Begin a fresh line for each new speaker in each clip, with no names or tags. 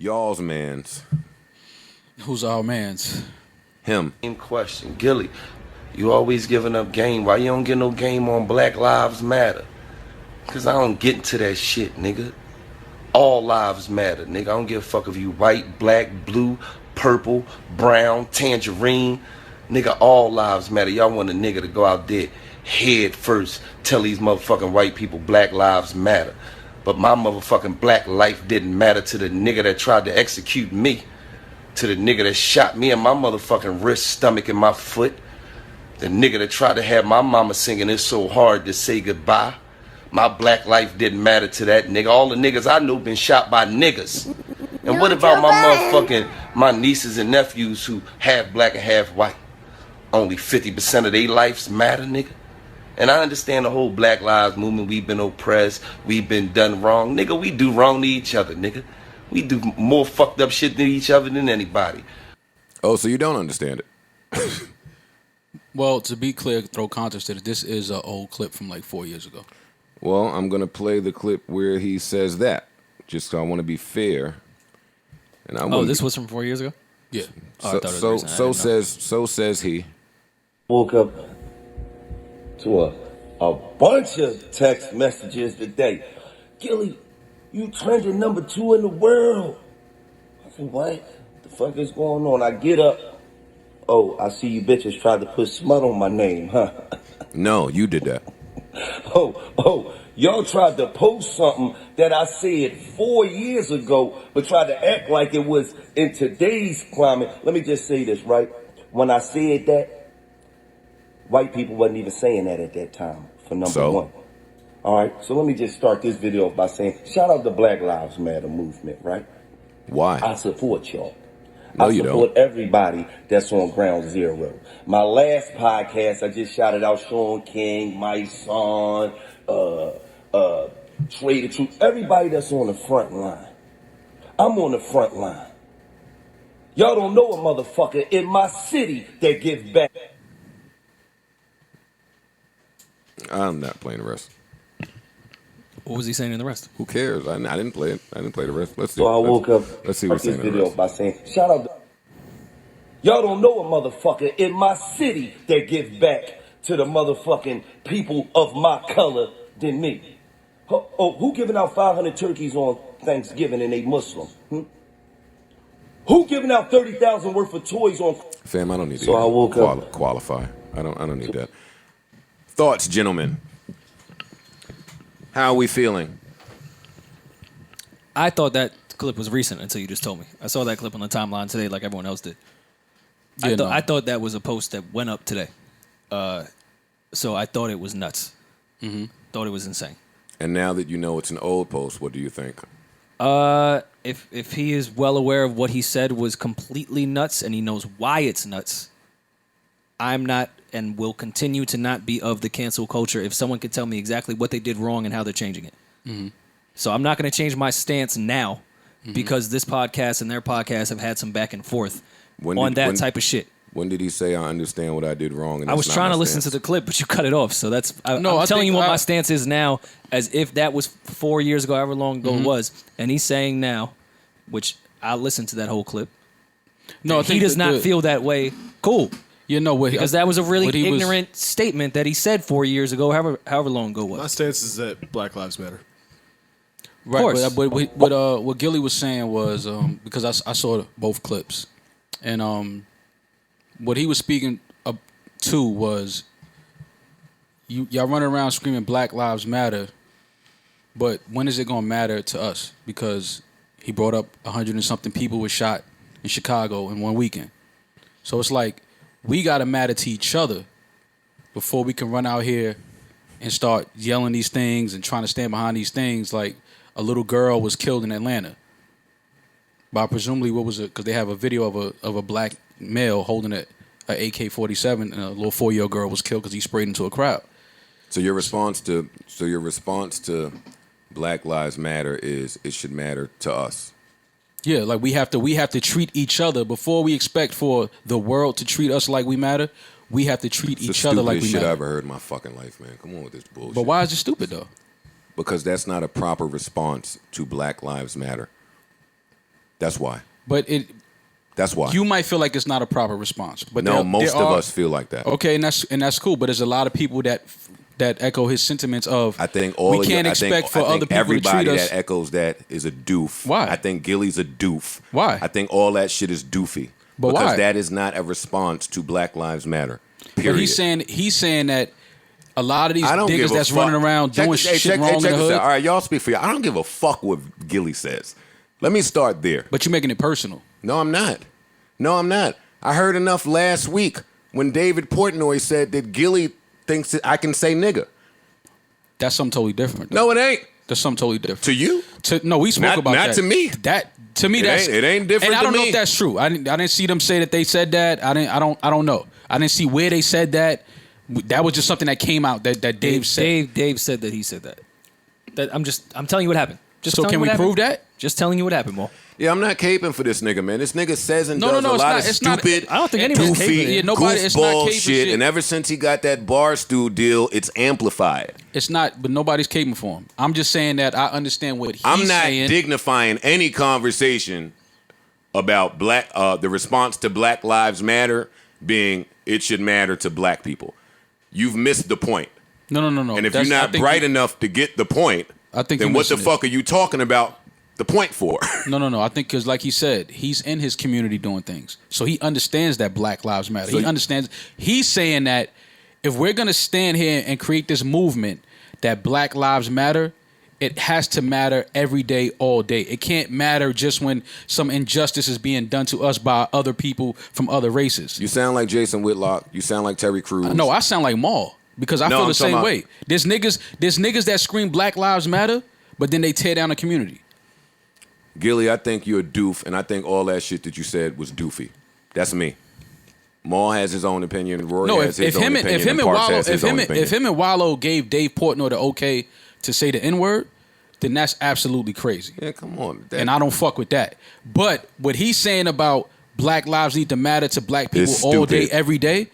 Y'all's mans.
Who's our mans?
Him.
Same question. Gillie, you always giving up game. Why you don't get no game on Black Lives Matter? Because I don't get into that shit, nigga. All lives matter, nigga. I don't give a fuck if you white, black, blue, purple, brown, tangerine. Nigga, all lives matter. Y'all want a nigga to go out there head first, tell these motherfucking white people Black Lives Matter. But my motherfucking black life didn't matter to the nigga that tried to execute me. To the nigga that shot me in my motherfucking wrist, stomach, and my foot. The nigga that tried to have my mama singing It's So Hard to Say Goodbye. My black life didn't matter to that nigga. All the niggas I know been shot by niggas. And what about my nieces and nephews who half black and half white? Only 50% of their lives matter, nigga. And I understand the whole Black Lives Movement. We've been oppressed. We've been done wrong. Nigga, we do wrong to each other, nigga. We do more fucked up shit to each other than anybody.
Oh, so you don't understand it?
Well, to be clear, throw context to it, this is an old clip from like 4 years ago.
Well, I'm going to play the clip where he says that. Just so I want to be fair. And
this was from 4 years ago?
Yeah.
So says he.
Woke up to a bunch of text messages today. Gillie, you trending #2 in the world. I said, what the fuck is going on? I get up. Oh, I see you bitches tried to put smut on my name, huh?
No, you did that.
Y'all tried to post something that I said 4 years ago, but tried to act like it was in today's climate. Let me just say this, right? When I said that, white people wasn't even saying that at that time, for number one. All right, so let me just start this video by saying, shout out to Black Lives Matter movement, right?
Why?
I support y'all.
No,
I support everybody that's on ground zero. My last podcast, I just shouted out Sean King, my son, Trader Truth, everybody that's on the front line. I'm on the front line. Y'all don't know a motherfucker in my city that gives back.
I'm not playing the rest.
What was he saying in the rest?
Who cares? I didn't play it. I didn't play the rest. Let's see.
So I woke up.
Let's see what's
this
saying.
Video by saying, shout out. Y'all don't know a motherfucker in my city that gives back to the motherfucking people of my color than me. Who giving out 500 turkeys on Thanksgiving and they Muslim? Who giving out 30,000 worth of toys on?
Fam, I don't need to
I woke up.
qualify. I don't need that. Thoughts, gentlemen? How are we feeling?
I thought that clip was recent until you just told me. I saw that clip on the timeline today like everyone else did.
Yeah,
I thought that was a post that went up today. So I thought it was nuts. Mm-hmm. Thought it was insane.
And now that you know it's an old post, what do you think?
If he is well aware of what he said was completely nuts and he knows why it's nuts, I'm not and will continue to not be of the cancel culture if someone could tell me exactly what they did wrong and how they're changing it. Mm-hmm. So I'm not going to change my stance now because this podcast and their podcast have had some back and forth on that type of shit.
When did he say, I understand what I did wrong? And
I was trying to listen to the clip, but you cut it off. So I'm telling you what my stance is now, as if that was 4 years ago, however long ago it was. And he's saying now, which I listened to that whole clip. No, he does not feel that way. Cool.
You know what?
Because that was a really ignorant statement that he said 4 years ago, however long ago it was.
My stance is that Black Lives Matter.
Right, but what Gillie was saying was because I saw both clips, and what he was speaking to was y'all running around screaming Black Lives Matter, but when is it gonna matter to us? Because he brought up 100 and something people were shot in Chicago in one weekend, so it's like we gotta matter to each other before we can run out here and start yelling these things and trying to stand behind these things like. A little girl was killed in Atlanta by presumably because they have a video of a black male holding a AK-47 and a little 4-year-old girl was killed because he sprayed into a crowd.
So your response to Black Lives Matter is it should matter to us.
Yeah, like we have to treat each other before we expect for the world to treat us like we matter. We have to treat each other like we matter.
It's the stupidest shit I ever heard in my fucking life, man. Come on with this bullshit.
But why is it stupid though? Because
that's not a proper response to Black Lives Matter. That's why.
But
That's why.
you might feel like it's not a proper response. But
No,
there
most of
are-
us feel like that.
Okay, and that's cool. But there's a lot of people that echo his sentiments of.
I think all
we
of
can't
you,
expect for
I think
other people
everybody
to treat us.
that echoes that is a doof.
Why?
I think Gillie's a doof.
Why?
I think all that shit is doofy.
But
because
why?
that is not a response to Black Lives Matter. Period.
But he's saying that a lot of these
I don't give
niggas
a
that's
fuck.
running around doing shit wrong in the
this
hood.
out. All right, y'all speak for y'all. I don't give a fuck what Gillie says. Let me start there.
But you're making it personal.
No, I'm not. No, I'm not. I heard enough last week when David Portnoy said that Gillie thinks that I can say nigga.
That's something totally different.
No, it ain't.
That's something totally different.
To you?
No, we spoke about that.
Not to me.
To me,
It ain't different
And I don't
to
know
me.
if that's true. I didn't see them say that they said that. I don't know. I didn't see where they said that. That was just something that came out that Dave said.
Dave said that he said that. I'm telling you what happened.
So can we prove that?
Just telling you what happened, Mo.
Yeah, I'm not caping for this nigga, man. This nigga says and
No,
does
no,
a
it's
lot
not-
of
it's not-
stupid,
I don't think anyone's caping
goofy,
it.
Yeah, nobody- it's not
goofball
caping
shit.
shit.
And ever since he got that Barstool deal, it's amplified.
It's not, but nobody's caping for him. I'm just saying that I understand what he's
I'm not
saying.
dignifying any conversation about the response to Black Lives Matter being it should matter to black people. You've missed the point.
No.
And if
That's-
you're
I
not
think
bright enough to get the point,
I think
then
you're
what the
missing it.
fuck are you talking about the point for?
No. I think because, like he said, he's in his community doing things, so he understands that Black Lives Matter.
So
he understands. He's saying that if we're gonna stand here and create this movement that Black Lives Matter, it has to matter every day, all day. It can't matter just when some injustice is being done to us by other people from other races.
You sound like Jason Whitlock. You sound like Terry Crews.
No, I sound like Maul because I
No,
feel
I'm
the same
talking
way. There's niggas that scream Black Lives Matter, but then they tear down the community.
Gillie, I think you're a doof, and I think all that shit that you said was doofy. That's me. Maul has his own opinion. Rory
No,
has
if
his own opinion. And Parks has his own opinion.
if him and Wallow gave Dave Portnoy the okay to say the N-word, then that's absolutely crazy.
Yeah, come on.
And I don't fuck with that. But what he's saying about Black lives need to matter to black people
It's
all day,
stupid.
every day,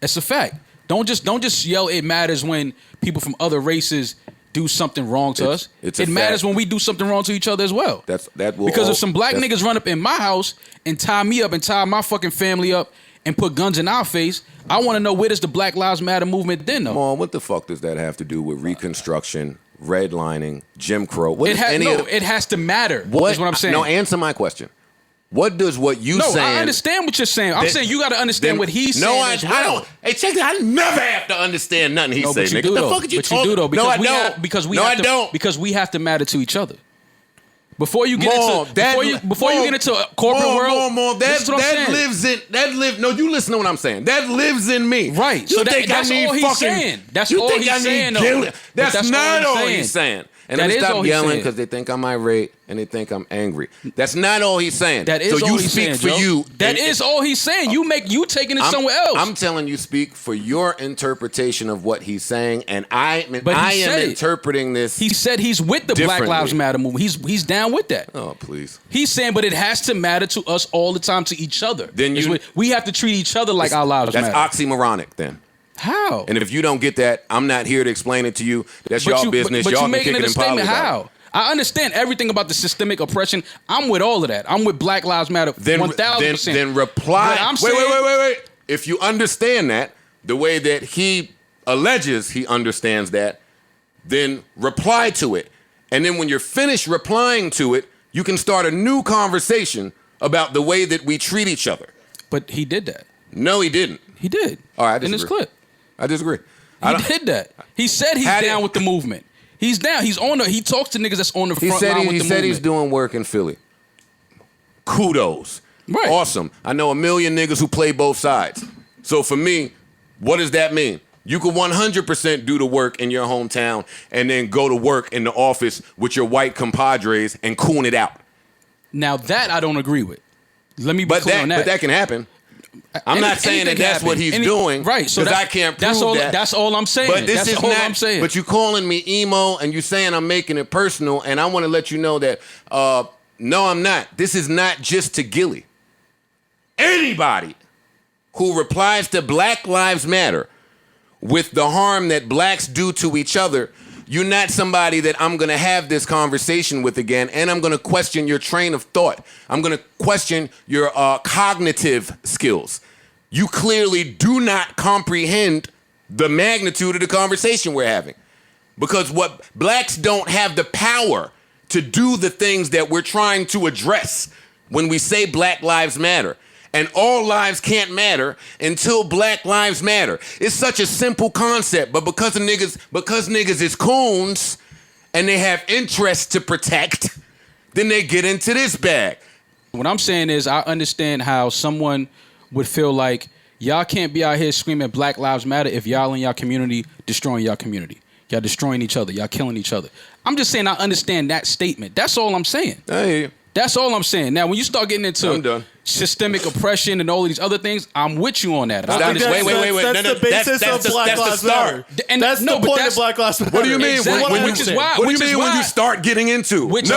it's a fact. Don't just yell it matters when people from other races do something wrong to us.
It's a
It matters
fact.
when we do something wrong to each other as well.
That will
Because
all-
if some black
that's-
niggas run up in my house and tie me up and tie my fucking family up and put guns in our face, I want to know where does the Black Lives Matter movement then though?
Maul, what the fuck does that have to do with Reconstruction, redlining, Jim Crow? What
It
is
has
any
no.
of,
It has to matter.
what,
Is what I'm saying.
No, answer my question. What does what you
No,
saying?
I understand what you're saying. I'm
Then-
saying you got to understand
then-
what he's
no,
saying
I,
as
I
well.
don't. Hey, check that. I never have to understand nothing he
No,
say,
but you
nigga.
do
The
though.
fuck are you
But
talking?
you do though. Because
no, I
we
don't.
have, because we
no,
have
I
to,
don't.
Because we have to matter to each other. Before you get
Maul,
into before you get into a corporate world,
Maul,
this is what I'm saying.
No, you listen to what I'm saying. That lives in me.
Right.
You
So
think
that's
I need
all he's
fucking,
saying. That's
you
all
think
he's
I need
saying, though.
Gillie?
But
That's not all he's
saying.
saying. And
That
they
is
stop
all he's
yelling
saying.
because they think I'm irate and they think I'm angry. That's not all he's saying.
That is
so
all
you
he's
speak
saying,
for
Joe.
you.
That is all he's saying. You taking it somewhere else.
I'm telling you, speak for your interpretation of what he's saying, and I am
said it.
interpreting this.
He said he's with the Black
differently.
Lives Matter movement. He's down with that.
Oh, please.
He's saying, but it has to matter to us all the time, to each other.
Then
It's
you-
what- we have to treat each other like our lives
That's
matter.
oxymoronic, then.
How?
And if you don't get that, I'm not here to explain it to you. That's y'all business.
But
Y'all
you
can
making
kick
it
it
a
in poly
statement.
about it.
How? I understand everything about the systemic oppression. I'm with all of that. I'm with Black Lives Matter 1,000%.
Then reply.
What I'm
Wait.
saying-
If you understand that the way that he alleges he understands that, then reply to it. And then when you're finished replying to it, you can start a new conversation about the way that we treat each other.
But he did that.
No, he didn't.
He did.
All right, I
in this
disagree.
clip.
I disagree.
He did that. He said he's
How did-
down with the movement. He's down. He's on the. He talks to niggas that's on the
He
front
said
line with
he
the
said
movement.
he's doing work in Philly. Kudos.
Right.
Awesome. I know a million niggas who play both sides. So for me, what does that mean? You could 100% do the work in your hometown and then go to work in the office with your white compadres and coon it out.
Now that I don't agree with. Let me be
But
clear on that.
that can happen. I'm not saying that that's what he's doing.
Right. So
because I can't prove that.
That's all I'm saying.
But this
that's
is
all
not.
I'm saying.
But you calling me emo and you saying I'm making it personal, and I want to let you know that no, I'm not. This is not just to Gillie. Anybody who replies to Black Lives Matter with the harm that blacks do to each other you're not somebody that I'm going to have this conversation with again, and I'm going to question your train of thought. I'm going to question your cognitive skills. You clearly do not comprehend the magnitude of the conversation we're having. Because what blacks don't have the power to do the things that we're trying to address when we say Black Lives Matter. And all lives can't matter until Black Lives Matter. It's such a simple concept, but because niggas is coons and they have interests to protect, then they get into this bag.
What I'm saying is I understand how someone would feel like y'all can't be out here screaming Black Lives Matter if y'all in y'all community destroying y'all community. Y'all destroying each other. Y'all killing each other. I'm just saying I understand that statement. That's all I'm saying.
I hear you.
That's all I'm saying. Now, when you start getting into systemic oppression and all these other things, I'm with you on that.
Wait.
That's the basis of Black Lives Matter. That's the point of Black Lives Matter.
What do you mean?
Exactly.
What do you mean when you start getting into? It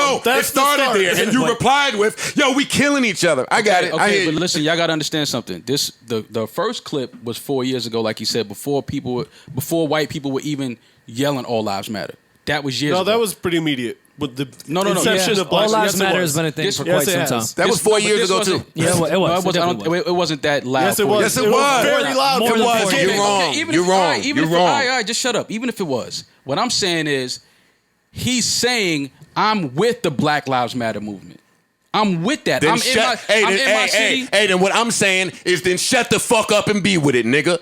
started there, and you replied with, "Yo, we killing each other." I got it.
Okay, but listen, y'all got to understand something. The first clip was 4 years ago, like you said, before white people were even yelling "All Lives Matter." That was years ago.
No, that was pretty immediate. With the inception of
All Lives Matter has been a thing for quite some time.
That was 4 years ago too.
Yeah, it was.
It wasn't that loud.
Yes, it was.
Yes, it was.
Very loud.
It was. You're wrong. You're wrong. You're wrong.
All right, just shut up. Even if it was, what I'm saying is, he's saying I'm with the Black Lives Matter movement. I'm with that.
Then
I'm in my city.
Hey, then what I'm saying is, then shut the fuck up and be with it, nigga.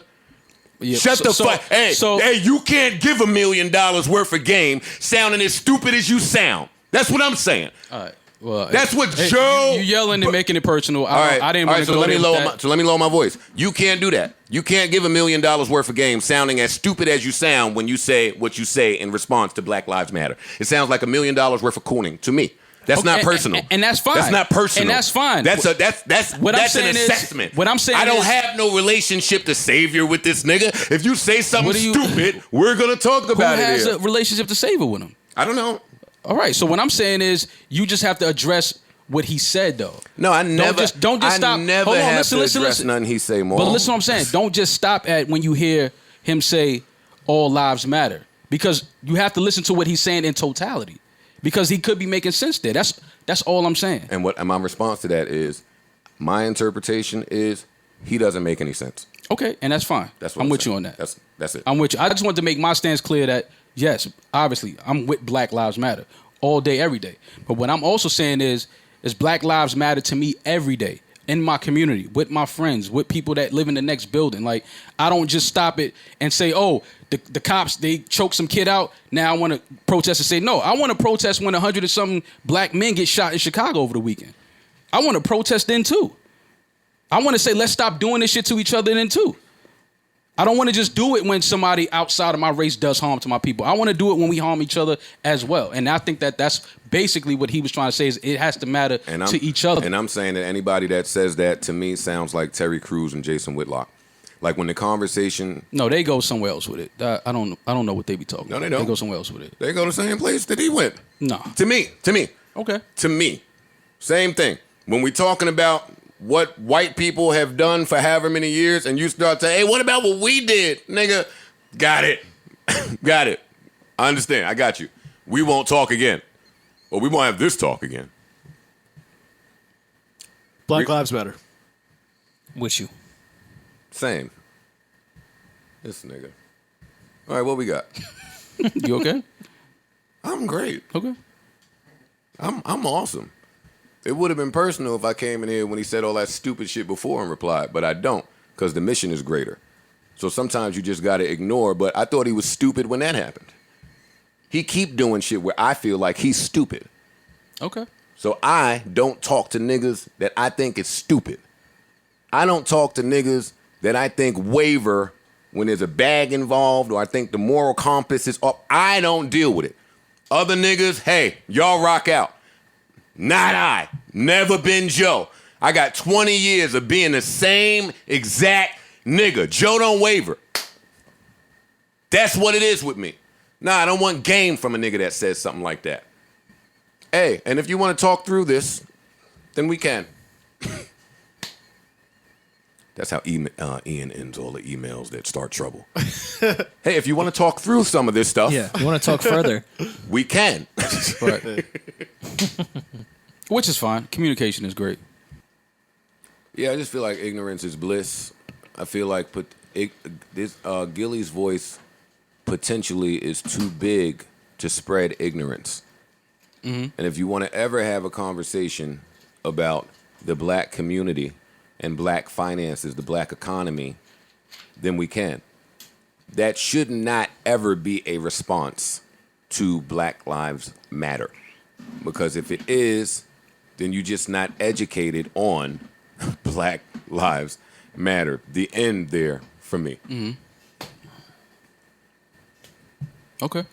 Yeah,
Shut the fuck. Hey, you can't give $1 million worth of game sounding as stupid as you sound. That's what I'm saying.
All right. Well,
that's what Joe.
You yelling and making it personal. I didn't want to go there with that.
So let me lower my voice. You can't do that. You can't give $1 million worth of game sounding as stupid as you sound when you say what you say in response to Black Lives Matter. It sounds like $1 million worth of cooning to me. That's not personal.
And that's fine.
That's not personal.
And that's fine.
That's an assessment.
What I'm saying
I don't have no relationship to savior with this nigga. If you say something stupid, we're gonna talk about it.
Who has a relationship to savior with him?
I don't know.
All right. So what I'm saying is, you just have to address what he said, though.
No, I never.
Don't just stop.
I never
Hold on,
have
listen,
to address nothing he say more.
But listen, what I'm saying. Don't just stop at when you hear him say "All lives matter," because you have to listen to what he's saying in totality. Because he could be making sense there. That's all I'm saying.
And my response to that is, my interpretation is he doesn't make any sense.
Okay, and that's fine. I'm with you on that.
That's it.
I'm with you. I just wanted to make my stance clear that yes, obviously, I'm with Black Lives Matter all day, every day. But what I'm also saying is Black Lives Matter to me every day. In my community, with my friends, with people that live in the next building. Like, I don't just stop it and say, oh, the cops, they choked some kid out. Now I want to protest and say, no, I want to protest when 100 and something black men get shot in Chicago over the weekend. I want to protest then too. I want to say, let's stop doing this shit to each other then too. I don't want to just do it when somebody outside of my race does harm to my people. I want to do it when we harm each other as well. And I think that's basically what he was trying to say, is it has to matter to each other.
And I'm saying that anybody that says that to me sounds like Terry Crews and Jason Whitlock. Like when the conversation...
No, they go somewhere else with it. I don't know what they be talking about.
No, they don't.
They go somewhere else with it.
They go the same place that he went.
No.
To me.
Okay.
To me. Same thing. When we talking about what white people have done for however many years, and you start saying, hey, what about what we did? Nigga, got it. Got it. I understand. I got you. We won't talk again. Or we won't have this talk again.
Black Lives Matter.
With you.
Same. This nigga. All right, what we got?
You okay?
I'm great.
Okay.
I'm awesome. It would have been personal if I came in here when he said all that stupid shit before and replied, but I don't, because the mission is greater. So sometimes you just got to ignore, but I thought he was stupid when that happened. He keep doing shit where I feel like he's stupid.
Okay.
So I don't talk to niggas that I think is stupid. I don't talk to niggas that I think waver when there's a bag involved, or I think the moral compass is up. I don't deal with it. Other niggas, hey, y'all rock out. Not I. Never been Joe. I got 20 years of being the same exact nigga. Joe don't waver. That's what it is with me. Nah, I don't want game from a nigga that says something like that. Hey, and if you want to talk through this, then we can. That's how Ian ends all the emails that start trouble. Hey, if you want to talk through some of this stuff,
you want to talk further,
we can.
Right. Which is fine. Communication is great.
Yeah, I just feel like ignorance is bliss. I feel like Gillie's voice potentially is too big to spread ignorance. Mm-hmm. And if you want to ever have a conversation about the black community and black finances, the black economy, then we can. That should not ever be a response to Black Lives Matter. Because if it is, then you're just not educated on Black Lives Matter. The end there for me.
Mm-hmm. Okay.